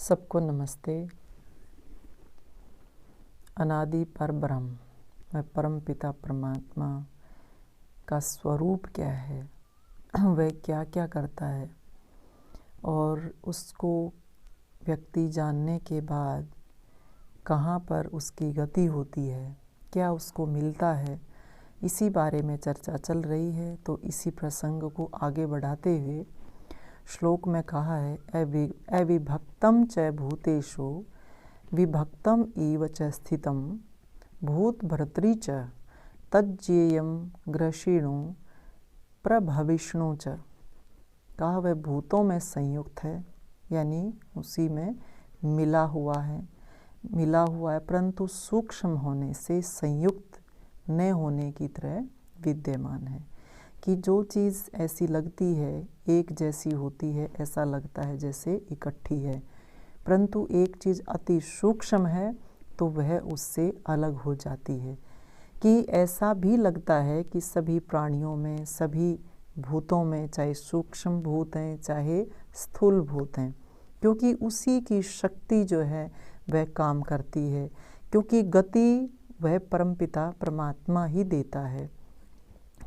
सबको नमस्ते। अनादि पर ब्रह्म वह परम पिता परमात्मा का स्वरूप क्या है, वह क्या क्या करता है और उसको व्यक्ति जानने के बाद कहाँ पर उसकी गति होती है, क्या उसको मिलता है, इसी बारे में चर्चा चल रही है। तो इसी प्रसंग को आगे बढ़ाते हुए श्लोक में कहा है, अविभक्तं च भूतेषु विभक्तम इव च स्थितम भूत भर्तृ च तज्ज्ञेयं ग्रसीणु प्रभविष्णु च। कहा वह भूतों में संयुक्त है, यानी उसी में मिला हुआ है परंतु सूक्ष्म होने से संयुक्त न होने की तरह विद्यमान है। कि जो चीज़ ऐसी लगती है एक जैसी होती है, ऐसा लगता है जैसे इकट्ठी है, परंतु एक चीज़ अति सूक्ष्म है तो वह उससे अलग हो जाती है। कि ऐसा भी लगता है कि सभी प्राणियों में, सभी भूतों में, चाहे सूक्ष्म भूत हैं चाहे स्थूल भूत हैं, क्योंकि उसी की शक्ति जो है वह काम करती है, क्योंकि गति वह परमपिता परमात्मा ही देता है।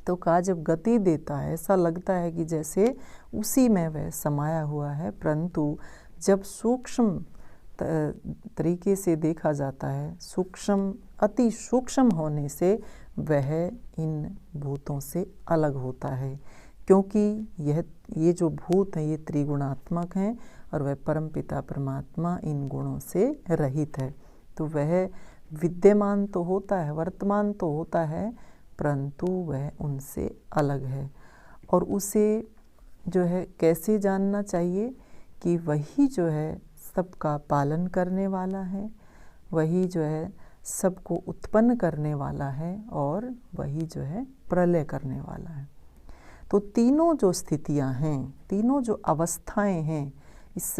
तो कहा जब गति देता है ऐसा लगता है कि जैसे उसी में वह समाया हुआ है, परंतु जब सूक्ष्म तरीके से देखा जाता है, सूक्ष्म अति सूक्ष्म होने से वह इन भूतों से अलग होता है, क्योंकि ये जो भूत हैं ये त्रिगुणात्मक हैं और वह परमपिता परमात्मा इन गुणों से रहित है। तो वह विद्यमान तो होता है, वर्तमान तो होता है, परंतु वह उनसे अलग है। और उसे जो है कैसे जानना चाहिए कि वही जो है सबका पालन करने वाला है, वही जो है सबको उत्पन्न करने वाला है और वही जो है प्रलय करने वाला है। तो तीनों जो स्थितियां हैं, तीनों जो अवस्थाएं हैं इस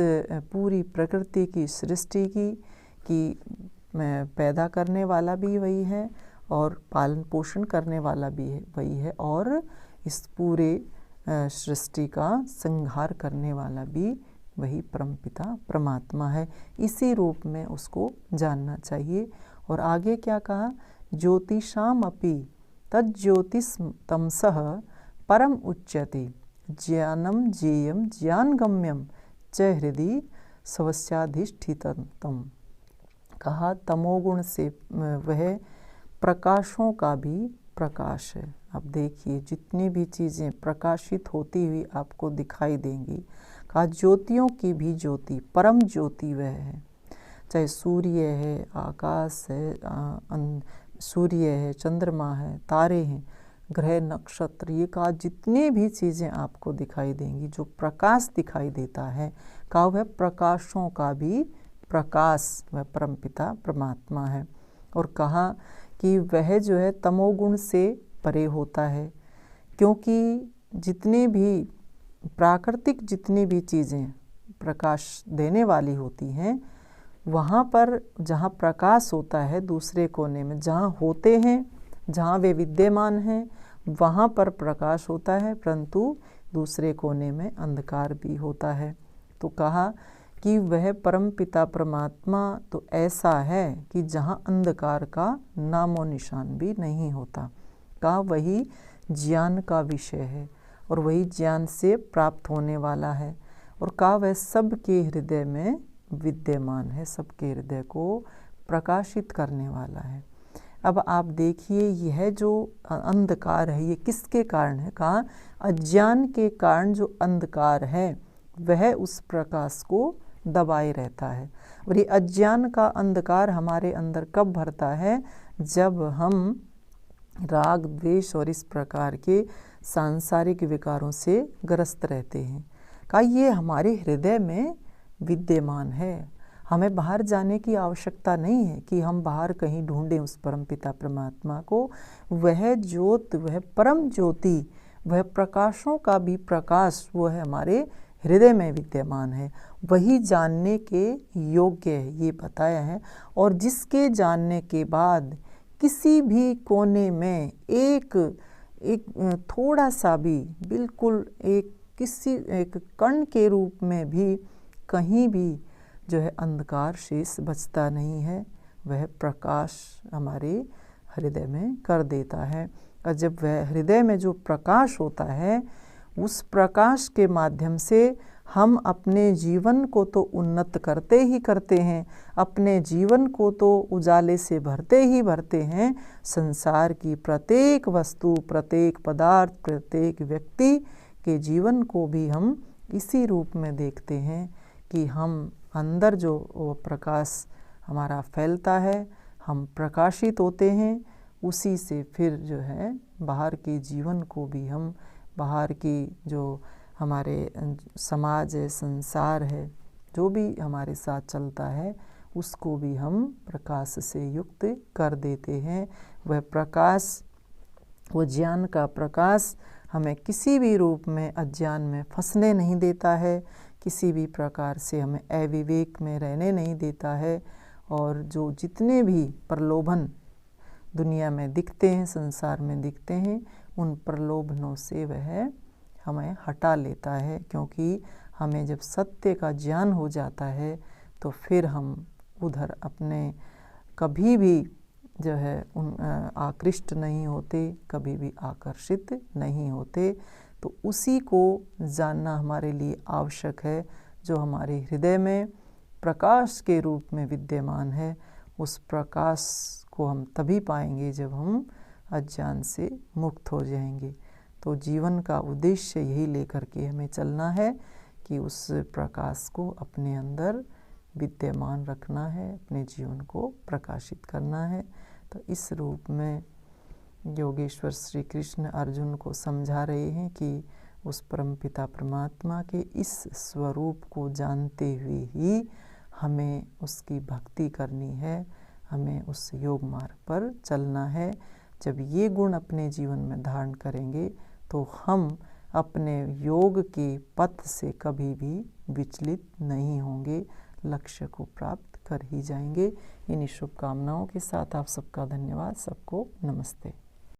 पूरी प्रकृति की सृष्टि की पैदा करने वाला भी वही है और पालन पोषण करने वाला भी वही है और इस पूरे सृष्टि का संहार करने वाला भी वही परमपिता परमात्मा है। इसी रूप में उसको जानना चाहिए। और आगे क्या कहा, ज्योतिषाम अपि तज्ज्योतिस्तमसः परम उच्यते ज्ञानम ज्ञेयं ज्ञानगम्यं च हृदि स्वस्याधिष्ठितम्। कहा तमोगुण से वह प्रकाशों का भी प्रकाश है। अब देखिए जितनी भी चीज़ें प्रकाशित होती हुई आपको दिखाई देंगी, कहा ज्योतियों की भी ज्योति परम ज्योति वह है, चाहे सूर्य है, आकाश है, सूर्य है, चंद्रमा है, तारे हैं, ग्रह नक्षत्र, ये कहा जितनी भी चीज़ें आपको दिखाई देंगी, जो प्रकाश दिखाई देता है, कहा वह प्रकाशों का भी प्रकाश वह परमपिता परमात्मा है। और कहा कि वह जो है तमोगुण से परे होता है, क्योंकि जितने भी प्राकृतिक जितनी भी चीज़ें प्रकाश देने वाली होती हैं, वहाँ पर जहाँ प्रकाश होता है दूसरे कोने में जहाँ होते हैं, जहाँ वे विद्यमान हैं वहाँ पर प्रकाश होता है, परंतु दूसरे कोने में अंधकार भी होता है। तो कहा कि वह परमपिता परमात्मा तो ऐसा है कि जहाँ अंधकार का नामो निशान भी नहीं होता। कहा वही ज्ञान का विषय है और वही ज्ञान से प्राप्त होने वाला है। और कहा वह सबके हृदय में विद्यमान है, सबके हृदय को प्रकाशित करने वाला है। अब आप देखिए यह जो अंधकार है ये किसके कारण है, कहा अज्ञान के कारण जो अंधकार है वह उस प्रकाश को दबाए रहता है। और ये अज्ञान का अंधकार हमारे अंदर कब भरता है, जब हम राग द्वेष और इस प्रकार के सांसारिक विकारों से ग्रस्त रहते हैं। कहा ये हमारे हृदय में विद्यमान है, हमें बाहर जाने की आवश्यकता नहीं है कि हम बाहर कहीं ढूंढें उस परमपिता परमात्मा को। वह ज्योत, वह परम ज्योति, वह प्रकाशों का भी प्रकाश वो है हमारे हृदय में विद्यमान है, वही जानने के योग्य है, ये बताया है। और जिसके जानने के बाद किसी भी कोने में एक थोड़ा सा भी, बिल्कुल एक कण के रूप में भी कहीं भी जो है अंधकार शेष बचता नहीं है, वह प्रकाश हमारे हृदय में कर देता है। और जब वह हृदय में जो प्रकाश होता है, उस प्रकाश के माध्यम से हम अपने जीवन को तो उन्नत करते ही करते हैं, अपने जीवन को तो उजाले से भरते ही भरते हैं। संसार की प्रत्येक वस्तु, प्रत्येक पदार्थ, प्रत्येक व्यक्ति के जीवन को भी हम इसी रूप में देखते हैं कि हम अंदर जो वो प्रकाश हमारा फैलता है, हम प्रकाशित होते हैं, उसी से फिर जो है बाहर के जीवन को भी हम, बाहर की जो हमारे समाज है, संसार है, जो भी हमारे साथ चलता है, उसको भी हम प्रकाश से युक्त कर देते हैं। वह प्रकाश, वो ज्ञान का प्रकाश हमें किसी भी रूप में अज्ञान में फंसने नहीं देता है, किसी भी प्रकार से हमें अविवेक में रहने नहीं देता है। और जो जितने भी प्रलोभन दुनिया में दिखते हैं, संसार में दिखते हैं, उन प्रलोभनों से वह हमें हटा लेता है। क्योंकि हमें जब सत्य का ज्ञान हो जाता है तो फिर हम उधर अपने कभी भी जो है आकृष्ट नहीं होते, कभी भी आकर्षित नहीं होते। तो उसी को जानना हमारे लिए आवश्यक है, जो हमारे हृदय में प्रकाश के रूप में विद्यमान है। उस प्रकाश को हम तभी पाएंगे जब हम अज्ञान से मुक्त हो जाएंगे। तो जीवन का उद्देश्य यही लेकर के हमें चलना है कि उस प्रकाश को अपने अंदर विद्यमान रखना है, अपने जीवन को प्रकाशित करना है। तो इस रूप में योगेश्वर श्री कृष्ण अर्जुन को समझा रहे हैं कि उस परमपिता परमात्मा के इस स्वरूप को जानते हुए ही हमें उसकी भक्ति करनी है, हमें उस योग मार्ग पर चलना है। जब ये गुण अपने जीवन में धारण करेंगे तो हम अपने योग के पथ से कभी भी विचलित नहीं होंगे, लक्ष्य को प्राप्त कर ही जाएंगे। इन्हीं शुभकामनाओं के साथ आप सबका धन्यवाद। सबको नमस्ते।